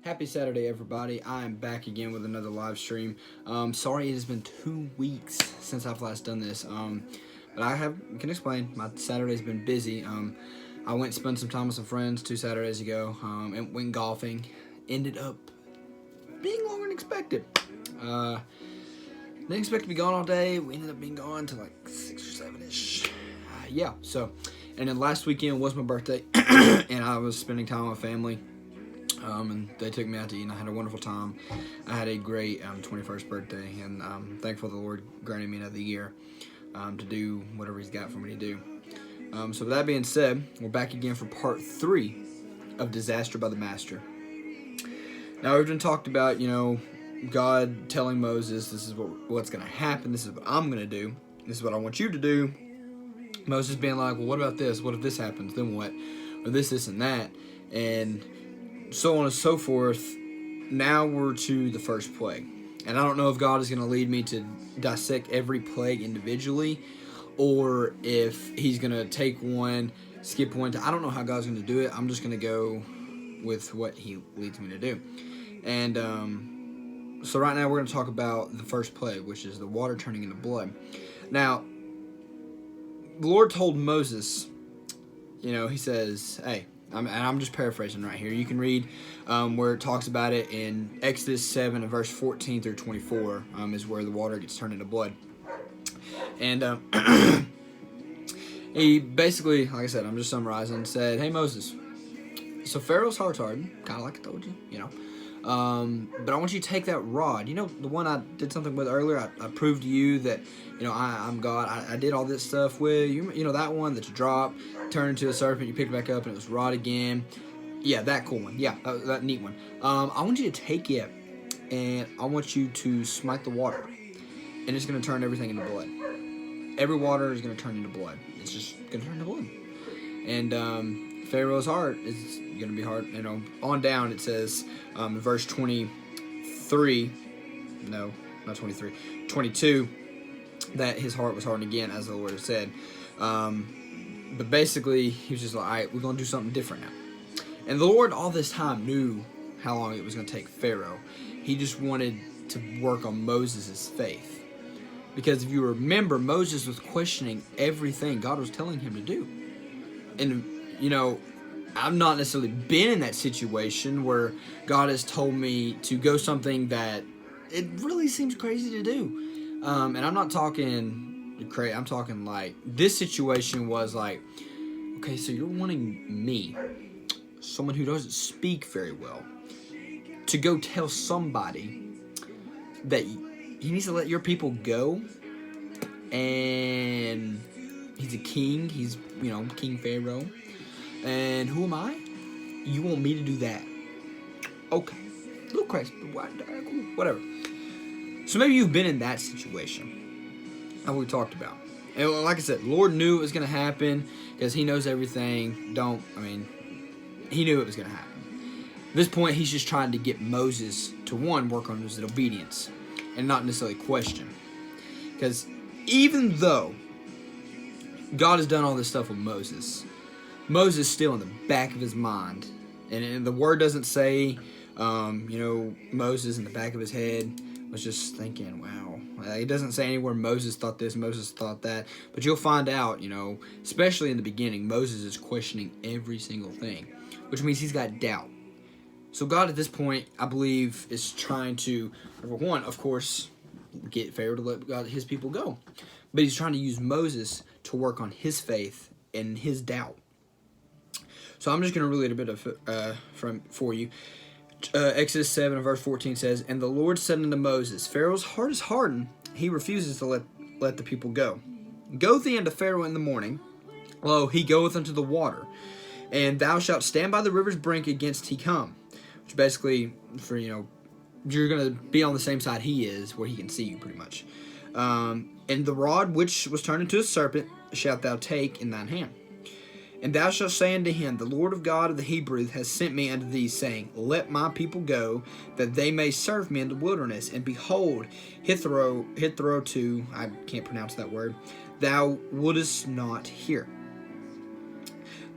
Happy Saturday, everybody. I am back again with another live stream. Sorry it has been 2 weeks since I've last done this, but can explain. My Saturday's been busy. I went and spent some time with some friends 2 Saturdays ago, and went golfing. Ended up being longer than expected. Didn't expect to be gone all day. We ended up being gone to like 6 or 7-ish. And then last weekend was my birthday, and I was spending time with family. And they took me out to eat, and I had a wonderful time. I had a great 21st birthday, and I'm thankful the Lord granted me another year to do whatever He's got for me to do. So with that being said, we're back again for part 3 of Disaster by the Master. Now, we've been talked about, God telling Moses, this is what's going to happen, this is what I'm going to do, this is what I want you to do. Moses being like, well, what about this? What if this happens? Then what? Or this, and that. And so on and so forth. Now we're to the first plague. And I don't know if God is going to lead me to dissect every plague individually, or if He's going to take one, skip one. I don't know how God's going to do it. I'm just going to go with what He leads me to do. And so right now we're going to talk about the first plague, which is the water turning into blood. Now, the Lord told Moses, He says, hey, and I'm just paraphrasing right here. You can read where it talks about it in Exodus 7 and verse 14 through 24 is where the water gets turned into blood. And he basically, like I said, I'm just summarizing, said, hey, Moses, so Pharaoh's heart's hardened, kind of like I told you, but I want you to take that rod. The one I did something with earlier? I proved to you that, I'm God. I did all this stuff with, that one that you drop, turned into a serpent, you pick it back up, and it was rod again. Yeah, that cool one. Yeah, that neat one. I want you to take it, and I want you to smite the water, and it's going to turn everything into blood. Every water is going to turn into blood. It's just going to turn into blood. And Pharaoh's heart is going to be hard. On down it says in verse 23, no, not 23, 22, that his heart was hardened again, as the Lord had said. But basically, he was just like, all right, we're going to do something different now. And the Lord all this time knew how long it was going to take Pharaoh. He just wanted to work on Moses' faith. Because if you remember, Moses was questioning everything God was telling him to do. And, I've not necessarily been in that situation where God has told me to go something that it really seems crazy to do. And I'm not talking crazy. I'm talking like this situation was like, okay, so you're wanting me, someone who doesn't speak very well, to go tell somebody that he needs to let your people go, and he's a king. He's, King Pharaoh. And who am I? You want me to do that? Okay. A little crazy, but whatever. So maybe you've been in that situation, how we talked about. And like I said, Lord knew it was going to happen because He knows everything. He knew it was going to happen. At this point, He's just trying to get Moses to, one, work on his obedience and not necessarily question. Because even though God has done all this stuff with Moses still in the back of his mind, and the word doesn't say, Moses in the back of his head was just thinking, wow. It doesn't say anywhere Moses thought this, Moses thought that, but you'll find out, especially in the beginning, Moses is questioning every single thing, which means he's got doubt. So God at this point, I believe, is trying to, number one, of course, get Pharaoh to let His people go, but He's trying to use Moses to work on his faith and his doubt. So I'm just going to read a bit of for you. Exodus 7 and verse 14 says, and the Lord said unto Moses, Pharaoh's heart is hardened, he refuses to let the people go. Go thee unto Pharaoh in the morning, lo, he goeth unto the water, and thou shalt stand by the river's brink against he come. Which basically, you're going to be on the same side he is, where he can see you pretty much. And the rod which was turned into a serpent shalt thou take in thine hand. And thou shalt say unto him, the Lord of God of the Hebrews has sent me unto thee, saying, let my people go, that they may serve me in the wilderness. And behold, hitherto, I can't pronounce that word, thou wouldest not hear.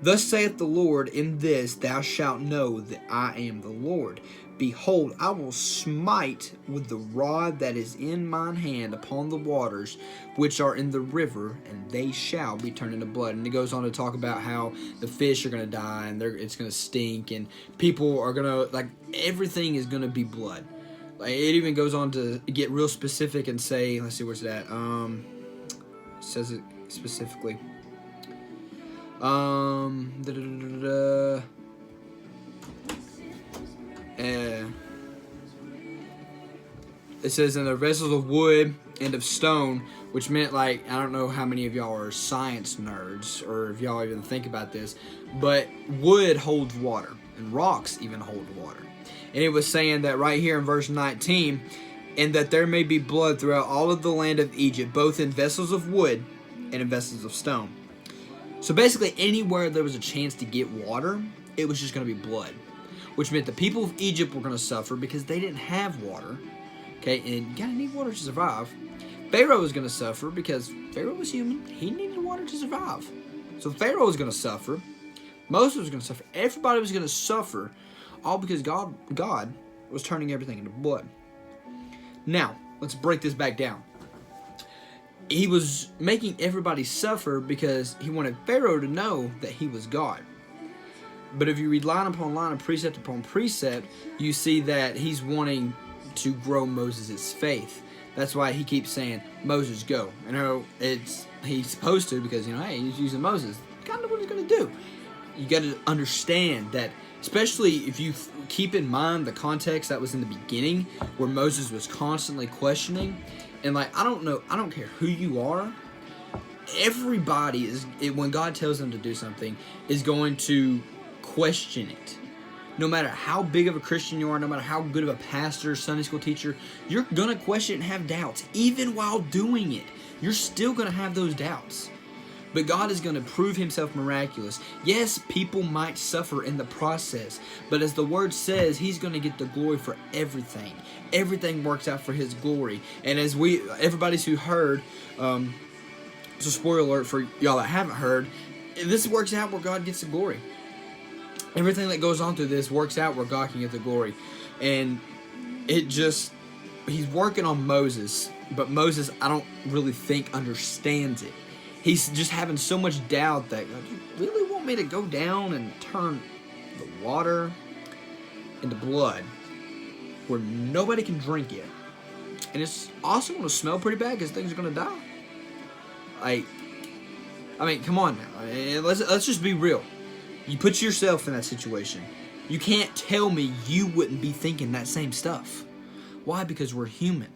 Thus saith the Lord, in this thou shalt know that I am the Lord. Behold, I will smite with the rod that is in mine hand upon the waters which are in the river, and they shall be turned into blood. And it goes on to talk about how the fish are going to die, and it's going to stink, and people are going to, like, everything is going to be blood. Like, it even goes on to get real specific and say, let's see, where's that? Says it specifically. It says in the vessels of wood and of stone, which meant, like, I don't know how many of y'all are science nerds or if y'all even think about this, but wood holds water and rocks even hold water. And it was saying that right here in verse 19, and that there may be blood throughout all of the land of Egypt, both in vessels of wood and in vessels of stone. So basically anywhere there was a chance to get water, it was just going to be blood, which meant the people of Egypt were going to suffer because they didn't have water. Okay, and you gotta need water to survive. Pharaoh was going to suffer because Pharaoh was human. He needed water to survive. So Pharaoh was going to suffer. Moses was going to suffer. Everybody was going to suffer, all because God was turning everything into blood. Now, let's break this back down. He was making everybody suffer because he wanted Pharaoh to know that he was God. But if you read line upon line and precept upon precept, you see that he's wanting to grow Moses' faith. That's why he keeps saying, Moses, go. You know, he's supposed to because, you know, hey, he's using Moses. God knows what he's going to do. You got to understand that, especially if you keep in mind the context that was in the beginning where Moses was constantly questioning. And, like, I don't care who you are. Everybody when God tells them to do something, is going to question it. No matter how big of a Christian you are, no matter how good of a pastor, Sunday school teacher, you're going to question and have doubts. Even while doing it, you're still going to have those doubts. But God is going to prove himself miraculous. Yes, people might suffer in the process, but as the word says, he's going to get the glory for everything. Everything works out for his glory. And as everybody who heard, so spoiler alert for y'all that haven't heard, this works out where God gets the glory. Everything that goes on through this works out where God can get the glory. And he's working on Moses, but Moses, I don't really think understands it. He's just having so much doubt that, like, you really want me to go down and turn the water into blood where nobody can drink it? And it's also going to smell pretty bad because things are going to die. I mean, come on now. Let's just be real. You put yourself in that situation. You can't tell me you wouldn't be thinking that same stuff. Why? Because we're human.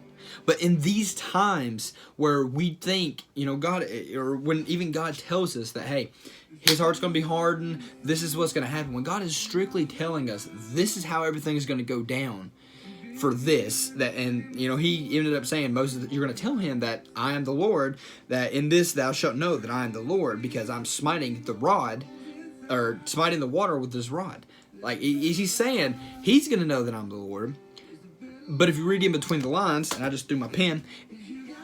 But in these times where we think, you know, God, or when even God tells us that, hey, his heart's going to be hardened, this is what's going to happen. When God is strictly telling us this is how everything is going to go down for this, and you know, he ended up saying, Moses, you're going to tell him that I am the Lord, that in this thou shalt know that I am the Lord, because I'm smiting the rod, or smiting the water with this rod. Like, he's saying he's going to know that I'm the Lord. But if you read in between the lines, and I just threw my pen,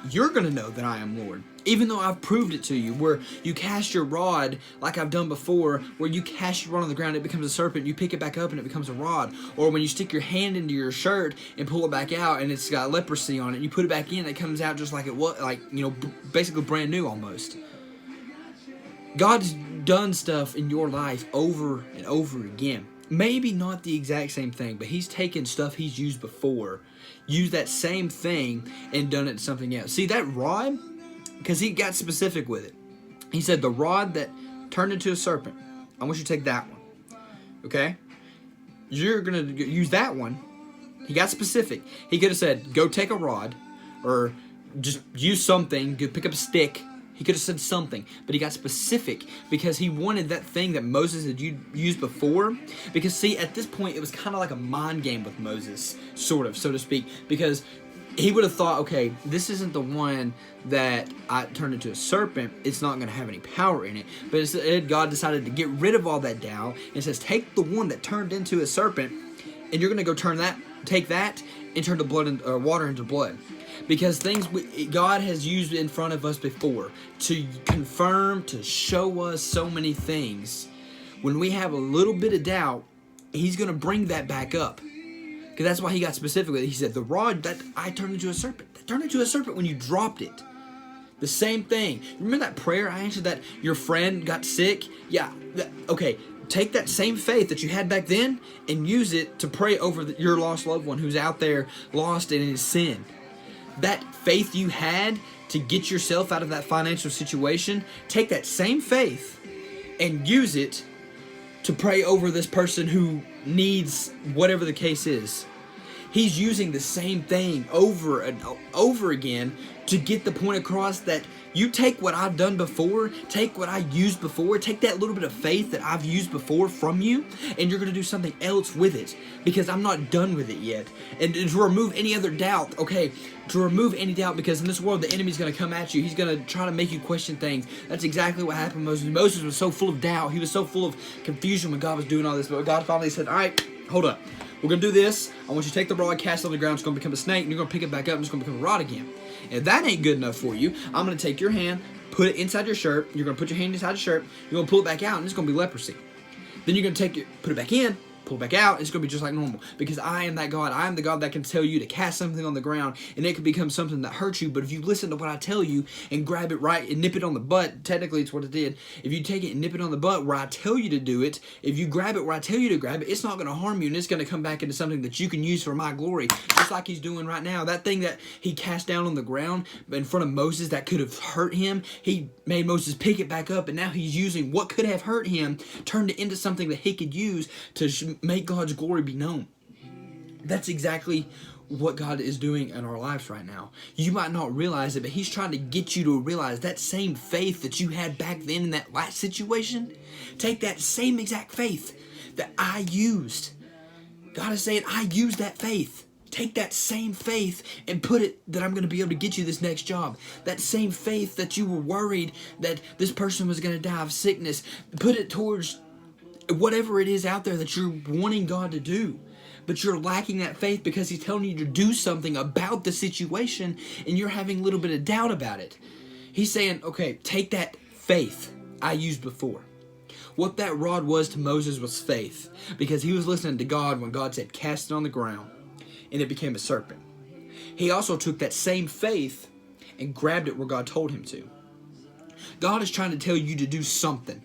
you're going to know that I am Lord. Even though I've proved it to you, where you cast your rod like I've done before, where you cast your rod on the ground, it becomes a serpent, you pick it back up and it becomes a rod. Or when you stick your hand into your shirt and pull it back out and it's got leprosy on it, you put it back in, it comes out just like it was, like, you know, basically brand new almost. God's done stuff in your life over and over again. Maybe not the exact same thing, but he's taken stuff he's used before, used that same thing, and done it to something else. See, that rod, because he got specific with it. He said, the rod that turned into a serpent, I want you to take that one. Okay? You're going to use that one. He got specific. He could have said, go take a rod, or just use something, go pick up a stick. He could have said something, but he got specific because he wanted that thing that Moses had used before. Because, see, at this point, it was kind of like a mind game with Moses, sort of, so to speak. Because he would have thought, okay, this isn't the one that I turned into a serpent. It's not going to have any power in it. But instead, God decided to get rid of all that doubt and says, take the one that turned into a serpent, and you're going to go take that, and turn the water into blood. Because things God has used in front of us before to confirm, to show us so many things. When we have a little bit of doubt, he's going to bring that back up Because that's why he got specific with it. He said, the rod that I turned into a serpent. That turned into a serpent when you dropped it. The same thing. Remember that prayer I answered that your friend got sick? Yeah. Okay. Take that same faith that you had back then and use it to pray over your lost loved one who's out there lost in his sin. That faith you had to get yourself out of that financial situation, take that same faith and use it to pray over this person who needs whatever the case is. He's using the same thing over and over again to get the point across that you take what I've done before, take what I used before, take that little bit of faith that I've used before from you, and you're going to do something else with it, because I'm not done with it yet. And to remove any other doubt, okay, to remove any doubt, because in this world the enemy's going to come at you. He's going to try to make you question things. That's exactly what happened to Moses. Moses was so full of doubt. He was so full of confusion when God was doing all this. But God finally said, all right, hold up. We're going to do this. I want you to take the rod, cast it on the ground. It's going to become a snake, and you're going to pick it back up, and it's going to become a rod again. And if that ain't good enough for you, I'm going to take your hand, put it inside your shirt. You're going to put your hand inside your shirt. You're going to pull it back out, and it's going to be leprosy. Then you're going to put it back in, pull it back out, it's going to be just like normal. Because I am that God. I am the God that can tell you to cast something on the ground, and it could become something that hurts you. But if you listen to what I tell you and grab it right and nip it on the butt, technically it's what it did. If you take it and nip it on the butt where I tell you to do it, if you grab it where I tell you to grab it, it's not going to harm you, and it's going to come back into something that you can use for my glory. Just like he's doing right now. That thing that he cast down on the ground in front of Moses that could have hurt him, he made Moses pick it back up, and now he's using what could have hurt him, turned it into something that he could use to make God's glory be known. That's exactly what God is doing in our lives right now. You might not realize it, but he's trying to get you to realize that same faith that you had back then in that last situation. Take that same exact faith that I used. God is saying, I used that faith. Take that same faith and put it that I'm going to be able to get you this next job. That same faith that you were worried that this person was going to die of sickness. Put it towards whatever it is out there that you're wanting God to do. But you're lacking that faith because he's telling you to do something about the situation and you're having a little bit of doubt about it. He's saying, okay, take that faith I used before. What that rod was to Moses was faith, because he was listening to God when God said, cast it on the ground, and it became a serpent. He also took that same faith and grabbed it where God told him to. God is trying to tell you to do something.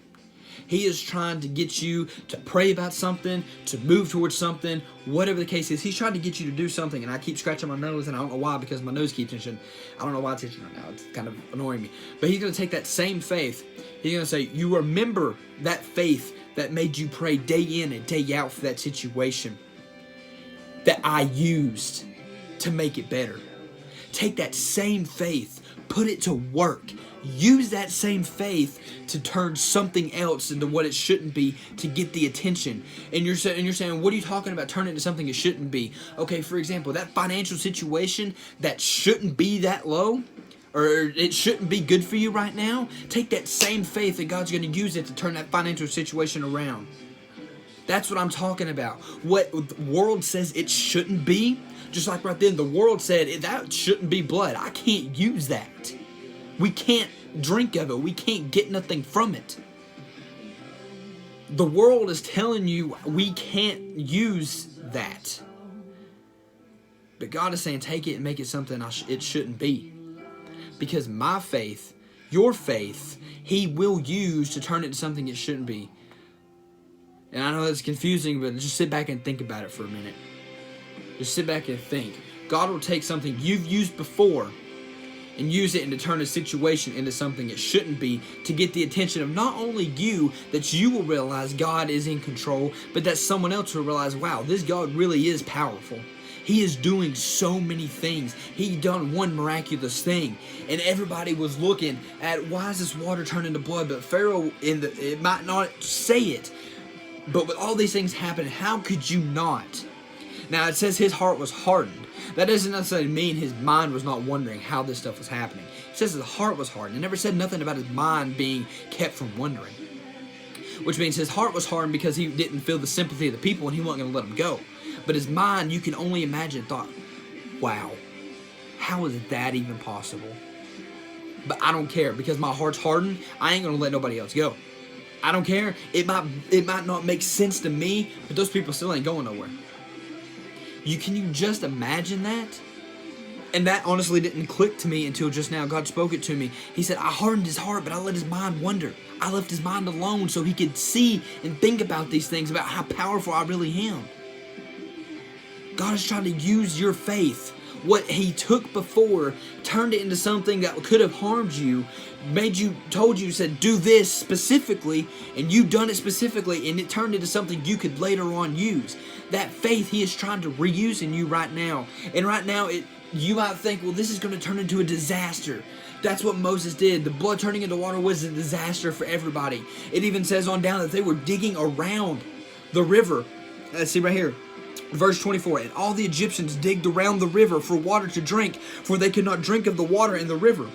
He is trying to get you to pray about something, to move towards something, whatever the case is. He's trying to get you to do something, and I keep scratching my nose, and I don't know why, because my nose keeps itching. I don't know why it's itching right now. It's kind of annoying me. But he's going to take that same faith. He's going to say, you remember that faith that made you pray day in and day out for that situation that I used to make it better. Take that same faith, put it to work. Use that same faith to turn something else into what it shouldn't be to get the attention. And you're saying, what are you talking about? Turn it into something it shouldn't be. Okay, for example, that financial situation that shouldn't be that low, or it shouldn't be good for you right now, take that same faith and God's going to use it to turn that financial situation around. That's what I'm talking about. What the world says it shouldn't be, just like right then, the world said that shouldn't be blood. I can't use that. We can't drink of it. We can't get nothing from it. The world is telling you we can't use that. But God is saying, take it and make it something it shouldn't be. Because my faith, your faith, He will use to turn it into something it shouldn't be. And I know that's confusing, but just sit back and think about it for a minute. Just sit back and think. God will take something you've used before and use it and to turn a situation into something it shouldn't be, to get the attention of not only you, that you will realize God is in control, but that someone else will realize, wow, this God really is powerful. He is doing so many things. He done one miraculous thing. And everybody was looking at, why is this water turned into blood? But Pharaoh, it might not say it. But with all these things happening, how could you not? Now, it says his heart was hardened. That doesn't necessarily mean his mind was not wondering how this stuff was happening. It says his heart was hardened. It never said nothing about his mind being kept from wondering. Which means his heart was hardened because he didn't feel the sympathy of the people and he wasn't going to let them go. But his mind, you can only imagine, thought, wow, how is that even possible? But I don't care, because my heart's hardened. I ain't going to let nobody else go. I don't care. It might not make sense to me, but those people still ain't going nowhere. Can you just imagine that? And that honestly didn't click to me until just now. God spoke it to me. He said, I hardened his heart, but I let his mind wander. I left his mind alone so he could see and think about these things, about how powerful I really am. God is trying to use your faith. What he took before, turned it into something that could have harmed you, told you, said, do this specifically, and you done it specifically, and it turned into something you could later on use. That faith he is trying to reuse in you right now. And right now, you might think, well, this is going to turn into a disaster. That's what Moses did. The blood turning into water was a disaster for everybody. It even says on down that they were digging around the river. Let's see right here. Verse 24, and all the Egyptians digged around the river for water to drink, for they could not drink of the water in the river,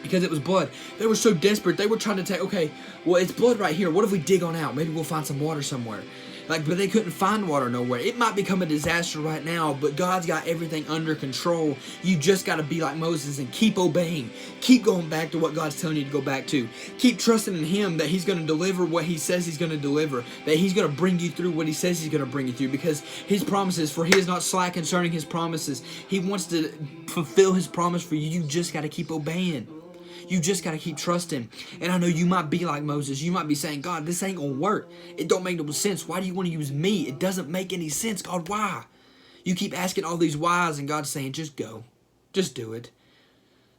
because it was blood. They were so desperate, they were trying to take, okay, well, it's blood right here. What if we dig on out? Maybe we'll find some water somewhere. But they couldn't find water nowhere. It might become a disaster right now, but God's got everything under control. You just got to be like Moses and keep obeying. Keep going back to what God's telling you to go back to. Keep trusting in him that he's going to deliver what he says he's going to deliver. That he's going to bring you through what he says he's going to bring you through. Because his promises, for he is not slack concerning his promises. He wants to fulfill his promise for you. You just got to keep obeying. You just got to keep trusting. And I know you might be like Moses. You might be saying, God, this ain't going to work. It don't make no sense. Why do you want to use me? It doesn't make any sense. God, why? You keep asking all these whys, and God's saying, just go. Just do it.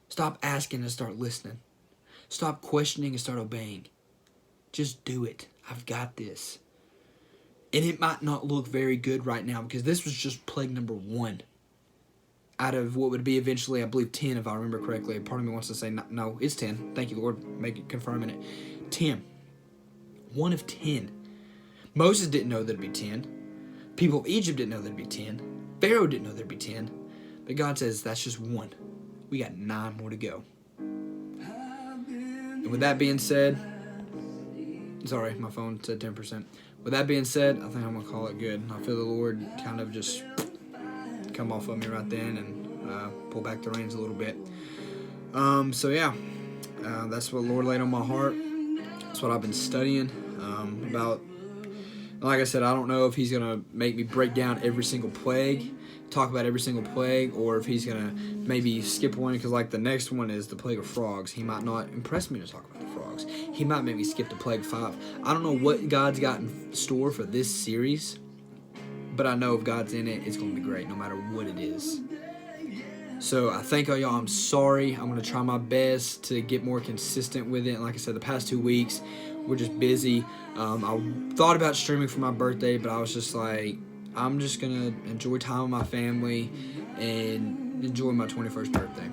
Stop asking and start listening. Stop questioning and start obeying. Just do it. I've got this. And it might not look very good right now, because this was just plague number 1. Out of what would be eventually, I believe, 10, if I remember correctly. Part of me wants to say, no, it's 10. Thank you, Lord. Confirming it. 10. 1 of 10. Moses didn't know there'd be 10. People of Egypt didn't know there'd be 10. Pharaoh didn't know there'd be 10. But God says, that's just 1. We got 9 more to go. And with that being said, sorry, my phone said 10%. With that being said, I think I'm going to call it good. I feel the Lord kind of just come off of me right then and pull back the reins a little bit. So yeah, that's what the Lord laid on my heart. That's what I've been studying about. Like I said, I don't know if he's gonna make me break down every single plague, talk about every single plague, or if he's gonna maybe skip one, because like the next one is the plague of frogs. He might not impress me to talk about the frogs. He might make me skip to plague 5. I don't know what God's got in store for this series, but I know if God's in it, it's going to be great no matter what it is. So I thank all y'all. I'm sorry. I'm going to try my best to get more consistent with it. And like I said, the past 2 weeks, we're just busy. I thought about streaming for my birthday, but I was just like, I'm just going to enjoy time with my family and enjoy my 21st birthday.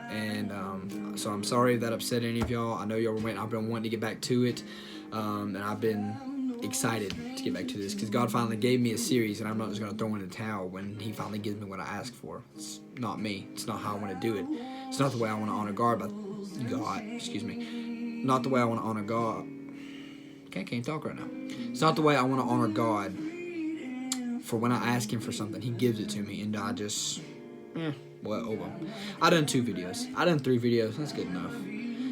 And so I'm sorry if that upset any of y'all. I know y'all were waiting. I've been wanting to get back to it. And I've been excited to get back to this, because God finally gave me a series, and I'm not just going to throw in the towel when he finally gives me what I ask for. It's not me. It's not how I want to do it. It's not the way I want to honor God, not the way I want to honor God. Okay, I can't talk right now. It's not the way I want to honor God. For when I ask him for something, he gives it to me, and I just oh well. I done 2 videos. I done 3 videos. That's good enough,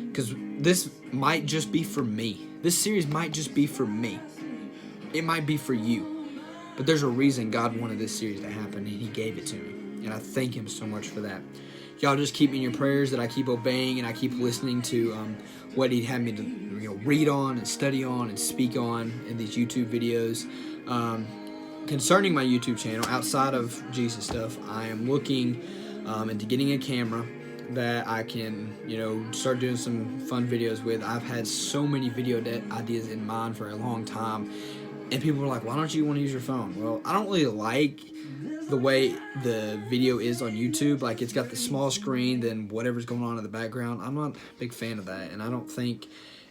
because this might just be for me. This series might just be for me. It might be for you. But there's a reason God wanted this series to happen, and he gave it to me. And I thank him so much for that. Y'all just keep me in your prayers that I keep obeying and I keep listening to what he'd have me to read on and study on and speak on in these YouTube videos. Concerning my YouTube channel, outside of Jesus stuff, I am looking into getting a camera that I can, start doing some fun videos with. I've had so many video ideas in mind for a long time, and people were like, why don't you want to use your phone? Well, I don't really like the way the video is on YouTube. Like, it's got the small screen, then whatever's going on in the background. I'm not a big fan of that, and I don't think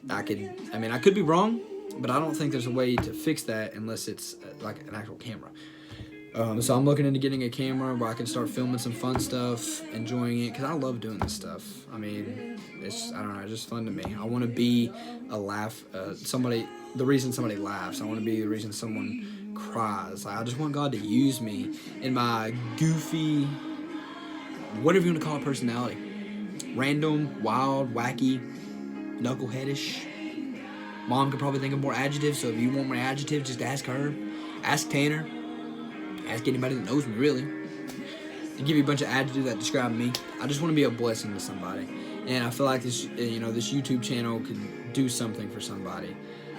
I could be wrong, but I don't think there's a way to fix that unless it's like an actual camera. So I'm looking into getting a camera where I can start filming some fun stuff, enjoying it, because I love doing this stuff. I mean, it's just fun to me. I want to be a laugh, the reason somebody laughs. I want to be the reason someone cries. Like, I just want God to use me in my goofy, whatever you want to call it, personality. Random, wild, wacky, knuckleheadish. Mom could probably think of more adjectives, so if you want more adjectives, just ask her. Ask Tanner. ask anybody that knows me, really. To give you a bunch of adjectives that describe me. I just want to be a blessing to somebody. And I feel like this, this YouTube channel can do something for somebody.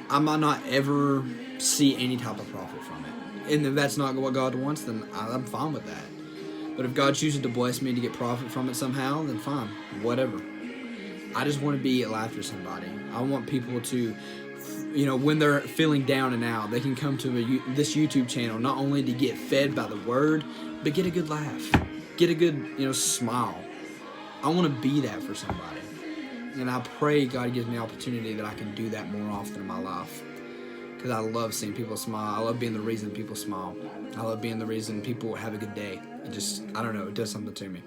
I might not ever see any type of profit from it. And if that's not what God wants, then I'm fine with that. But if God chooses to bless me to get profit from it somehow, then fine, whatever. I just want to be a life for somebody. I want people to, when they're feeling down and out, they can come to this YouTube channel not only to get fed by the word, but get a good laugh, get a good, smile. I want to be that for somebody. And I pray God gives me the opportunity that I can do that more often in my life. Because I love seeing people smile. I love being the reason people smile. I love being the reason people have a good day. I don't know, it does something to me.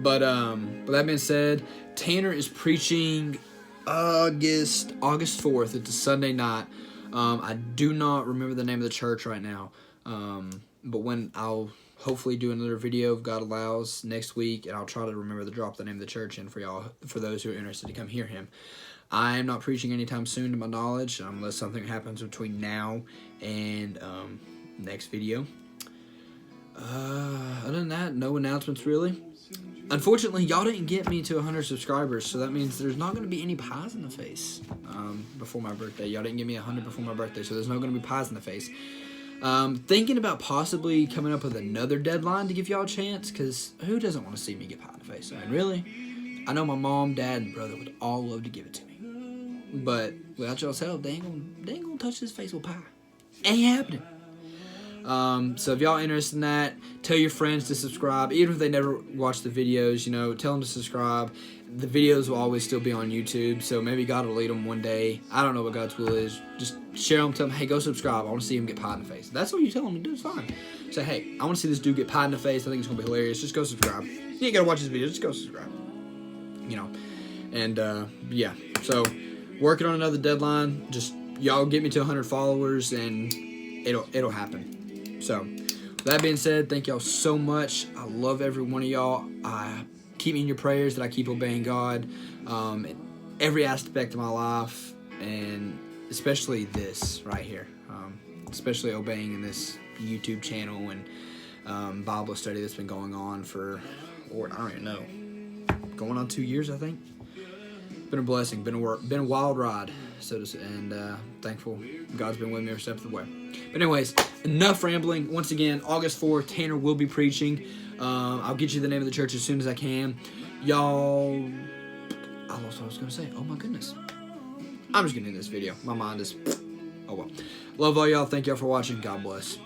But with that being said, Tanner is preaching August 4th. It's a Sunday night. I do not remember the name of the church right now. But when I'll hopefully do another video, if God allows, next week, and I'll try to remember to drop the name of the church in for y'all, for those who are interested to come hear him. I am not preaching anytime soon to my knowledge, unless something happens between now and next video. Other than that, no announcements really. Unfortunately, y'all didn't get me to 100 subscribers, so that means there's not going to be any pies in the face before my birthday. Y'all didn't give me 100 before my birthday, so there's not going to be pies in the face. Thinking about possibly coming up with another deadline to give y'all a chance, because who doesn't want to see me get pie in the face? I mean, really? I know my mom, dad, and brother would all love to give it to me. But without y'all's help, they ain't gonna touch his face with pie. Ain't happening. So if y'all interested in that, tell your friends to subscribe. Even if they never watch the videos, tell them to subscribe. The videos will always still be on YouTube, so maybe God will lead them one day. I don't know what God's will is. Just share them, tell them, hey, go subscribe. I want to see him get pie in the face. That's what you tell them to do. It's fine. Say, hey, I want to see this dude get pie in the face. I think it's going to be hilarious. Just go subscribe. You ain't got to watch this video. Just go subscribe. And, yeah. So, working on another deadline. Just, y'all get me to 100 followers, and it'll happen. So, with that being said, thank y'all so much. I love every one of y'all. Keep me in your prayers that I keep obeying God in every aspect of my life, and especially this right here, especially obeying in this YouTube channel and Bible study that's been going on for, Lord, I don't even know, going on 2 years, I think. Been a blessing, been a wild ride, so to say, and thankful God's been with me every step of the way. But anyways, enough rambling. Once again, August 4th, Tanner will be preaching. I'll get you the name of the church as soon as I can. Y'all, I lost what I was going to say. Oh my goodness. I'm just going to end this video. My mind is, oh well. Love all y'all. Thank y'all for watching. God bless.